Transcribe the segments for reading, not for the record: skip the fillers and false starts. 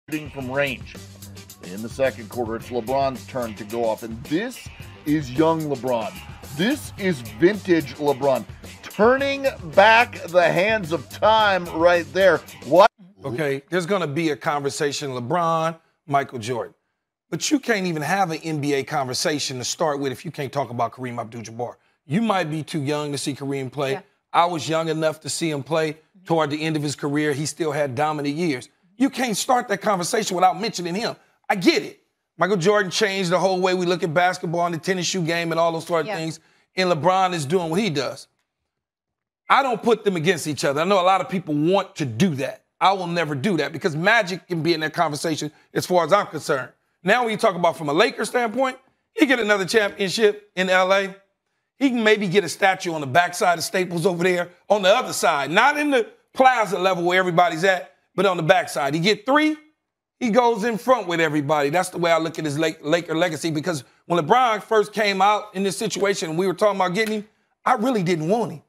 shooting from range. In the second quarter, it's LeBron's turn to go off, and this is young LeBron. This is vintage LeBron. Turning back the hands of time right there. What? Okay, there's going to be a conversation, LeBron, Michael Jordan. But you can't even have an NBA conversation to start with if you can't talk about Kareem Abdul-Jabbar. You might be too young to see Kareem play. Yeah. I was young enough to see him play. Toward the end of his career, he still had dominant years. You can't start that conversation without mentioning him. I get it. Michael Jordan changed the whole way we look at basketball and the tennis shoe game and all those sort of things. And LeBron is doing what he does. I don't put them against each other. I know a lot of people want to do that. I will never do that because Magic can be in that conversation as far as I'm concerned. Now when you talk about from a Lakers standpoint, he get another championship in L.A., he can maybe get a statue on the backside of Staples over there on the other side, not in the plaza level where everybody's at, but on the backside. He get 3, he goes in front with everybody. That's the way I look at his Laker legacy because when LeBron first came out in this situation and we were talking about getting him, I really didn't want him.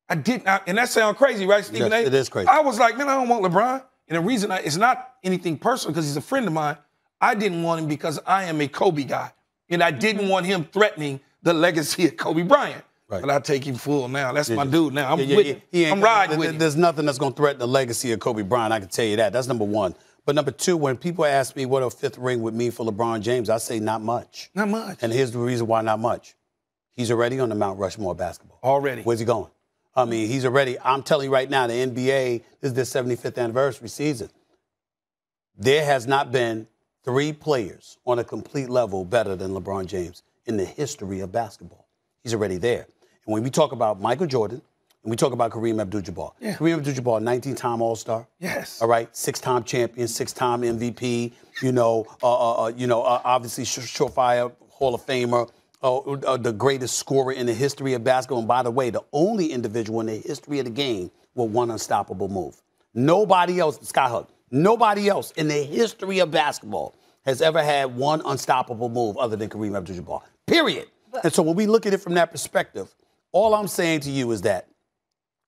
I did not, and that sounds crazy, right, Stephen A? Yes, it is crazy. I was like, man, I don't want LeBron. And the reason it's not anything personal because he's a friend of mine. I didn't want him because I am a Kobe guy. And I didn't want him threatening the legacy of Kobe Bryant. Right. But I take him full now. That's my dude now. I'm with him. I'm riding with him. There's nothing that's going to threaten the legacy of Kobe Bryant. I can tell you that. That's number one. But number two, when people ask me what a 5th ring would mean for LeBron James, I say not much. Not much. And here's the reason why not much. He's already on the Mount Rushmore of basketball. Already. Where's he going? I mean, he's already, I'm telling you right now, the NBA, this is their 75th anniversary season. There has not been 3 players on a complete level better than LeBron James in the history of basketball. He's already there. And when we talk about Michael Jordan and we talk about Kareem Abdul-Jabbar, Kareem Abdul-Jabbar, 19-time All-Star. Yes. All right, 6-time champion, 6-time MVP. Obviously surefire Hall of Famer, the greatest scorer in the history of basketball. And by the way, the only individual in the history of the game with one unstoppable move. Nobody else, Skyhook, nobody else in the history of basketball has ever had one unstoppable move other than Kareem Abdul-Jabbar. Period. And so when we look at it from that perspective, all I'm saying to you is that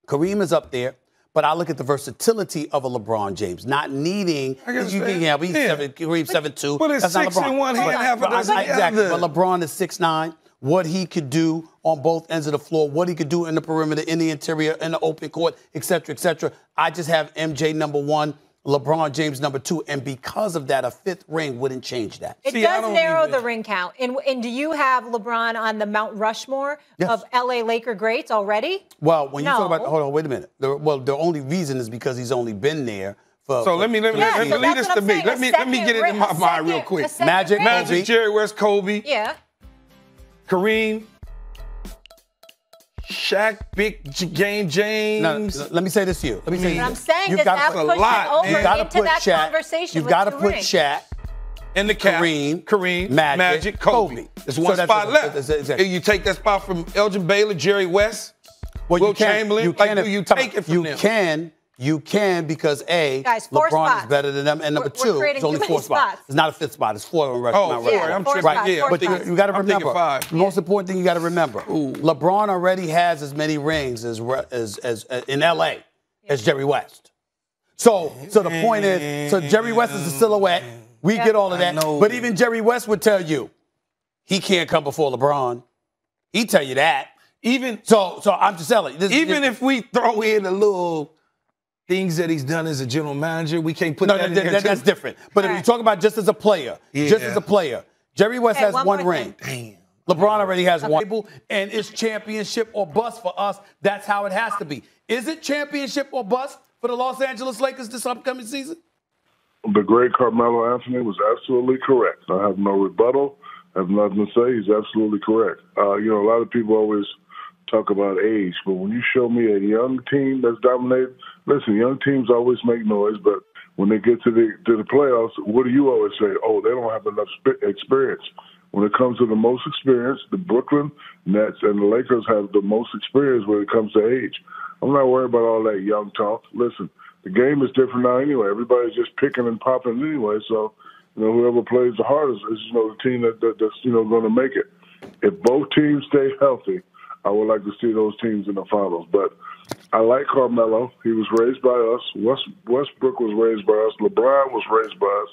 Kareem is up there, but I look at the versatility of a LeBron James, not needing. Kareem's 7'2". But it's 6'1", he can have it. Exactly. But LeBron is 6'9". What he could do on both ends of the floor, what he could do in the perimeter, in the interior, in the open court, et cetera, et cetera. I just have MJ number 1. LeBron James number 2, and because of that, a 5th ring wouldn't change that. It does narrow the ring count. And do you have LeBron on the Mount Rushmore of L.A. Laker greats already? Well, when you talk about, hold on, wait a minute. The only reason is because he's only been there for. So let me lead this to me. Let me get it in my mind real quick. Magic, Jerry West, Kobe. Yeah. Kareem. Shaq, Big Game James. Now, let me say this to you. I'm saying that that pushes over into that conversation. You've got to put Shaq in the cap. Kareem, Magic, Kobe. There's one spot left. Exactly. You take that spot from Elgin Baylor, Jerry West, Will Chamberlain. You take it from them. You can because A, guys, LeBron is better than them, and number 2, it's only 4 spots. It's not a 5th spot. It's 4 on Mount Rushmore. I'm tripping. Yeah, but you got to remember. The most important thing you got to remember: LeBron already has as many rings as in L.A. as Jerry West. So the point is, Jerry West is a silhouette. We get all of that, but even Jerry West would tell you he can't come before LeBron. He'd tell you that. So I'm just telling you. Even if we throw in a little things that he's done as a general manager, we can't put that in there. That's different. But if you talk about just as a player, Jerry West has one ring. Damn. LeBron already has one. And it's championship or bust for us. That's how it has to be. Is it championship or bust for the Los Angeles Lakers this upcoming season? The great Carmelo Anthony was absolutely correct. I have no rebuttal. I have nothing to say. He's absolutely correct. A lot of people always talk about age, but when you show me a young team that's dominated, listen, young teams always make noise, but when they get to the playoffs, what do you always say? Oh, they don't have enough experience. When it comes to the most experience, the Brooklyn Nets and the Lakers have the most experience when it comes to age. I'm not worried about all that young talk. Listen, the game is different now anyway. Everybody's just picking and popping anyway, so whoever plays the hardest is the team that's going to make it. If both teams stay healthy, I would like to see those teams in the finals. But I like Carmelo. He was raised by us. Westbrook was raised by us. LeBron was raised by us.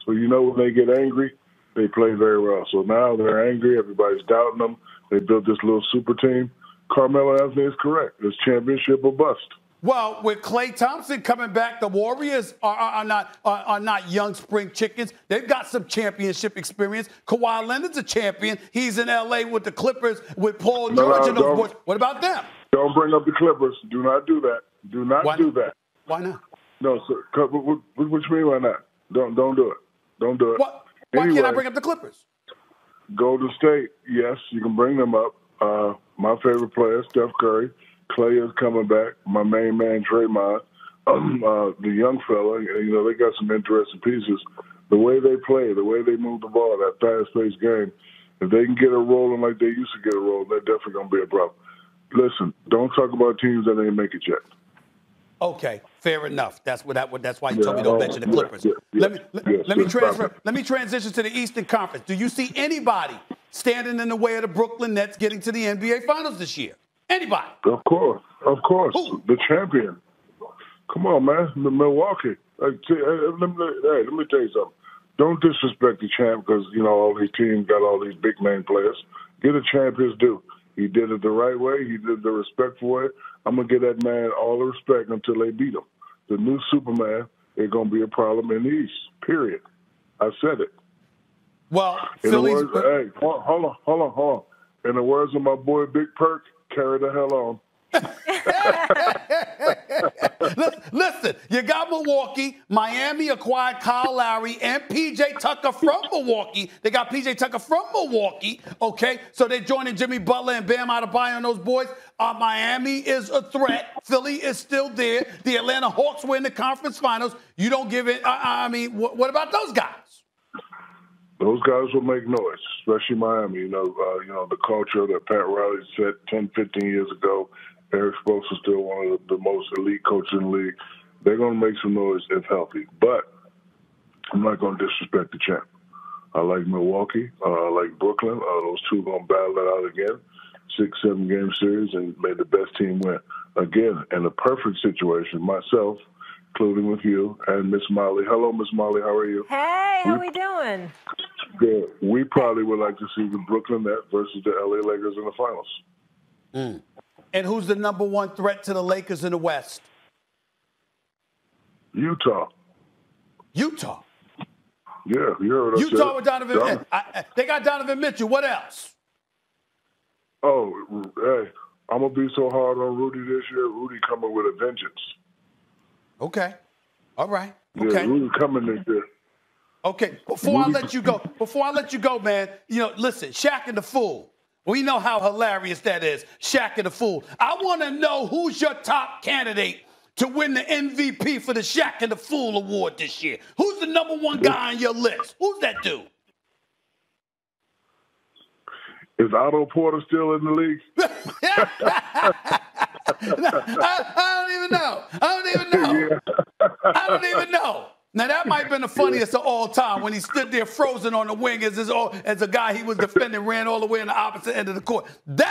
So you know when they get angry, they play very well. So now they're angry. Everybody's doubting them. They built this little super team. Carmelo Anthony is correct. It's championship or bust. Well, with Klay Thompson coming back, the Warriors are not young spring chickens. They've got some championship experience. Kawhi Leonard's a champion. He's in L.A. with the Clippers with Paul George and those boys. What about them? Don't bring up the Clippers. Do not do that. Do not do that. Why not? No, sir. What you mean by that? Don't do it. Don't do it. Why can't I bring up the Clippers? Golden State, yes, you can bring them up. My favorite player, Steph Curry. Klay is coming back. My main man, Draymond. The young fella, you know, they got some interesting pieces. The way they play, the way they move the ball, that fast-paced game, if they can get it rolling like they used to get it rolling, they're definitely going to be a problem. Listen, don't talk about teams that ain't make it yet. Okay, fair enough. That's why you told me don't mention the Clippers. Let me transition to the Eastern Conference. Do you see anybody standing in the way of the Brooklyn Nets getting to the NBA Finals this year? Anybody? Of course. Who? The champion. Come on, man. The Milwaukee. Let me tell you something. Don't disrespect the champ because, you know, all these teams got all these big name players. Get a champ his due. He did it the right way. He did it the respectful way. I'm going to give that man all the respect until they beat him. The new Superman is going to be a problem in the East, period. I said it. Well, Philly's... Hey, hold on. In the words of my boy Big Perk, carry the hell on. Listen, you got Milwaukee. Miami acquired Kyle Lowry and P.J. Tucker from Milwaukee. They got P.J. Tucker from Milwaukee, okay? So they're joining Jimmy Butler and Bam Adebayo and those boys. Miami is a threat. Philly is still there. The Atlanta Hawks were in the conference finals. You don't give it. What about those guys? Those guys will make noise, especially Miami. You know, the culture that Pat Riley set 10, 15 years ago. Eric Spoelstra's still one of the most elite coaches in the league. They're going to make some noise if healthy. But I'm not going to disrespect the champ. I like Milwaukee. I like Brooklyn. Those two are going to battle it out again. 6-7 game series, and may the best team win. Again, in a perfect situation, myself, including with you, and Miss Molly. Hello, Miss Molly. How are you? Hey, how we doing? Good. We probably would like to see the Brooklyn Nets versus the LA Lakers in the finals. Mm. And who's the number one threat to the Lakers in the West? Utah. Utah? Yeah, you heard us. Utah with Donovan. They got Donovan Mitchell. What else? Oh, hey, I'm going to be so hard on Rudy this year. Rudy coming with a vengeance. Okay. All right. Okay. Yeah, Rudy coming this year. Okay. Before I let you go, man, you know, listen, Shaq and the Fool. We know how hilarious that is, Shaq and the Fool. I want to know who's your top candidate to win the MVP for the Shaq and the Fool award this year. Who's the number one guy on your list? Who's that dude? Is Otto Porter still in the league? I don't even know. I don't even know. Now, that might have been the funniest of all time when he stood there frozen on the wing as a guy he was defending ran all the way on the opposite end of the court. That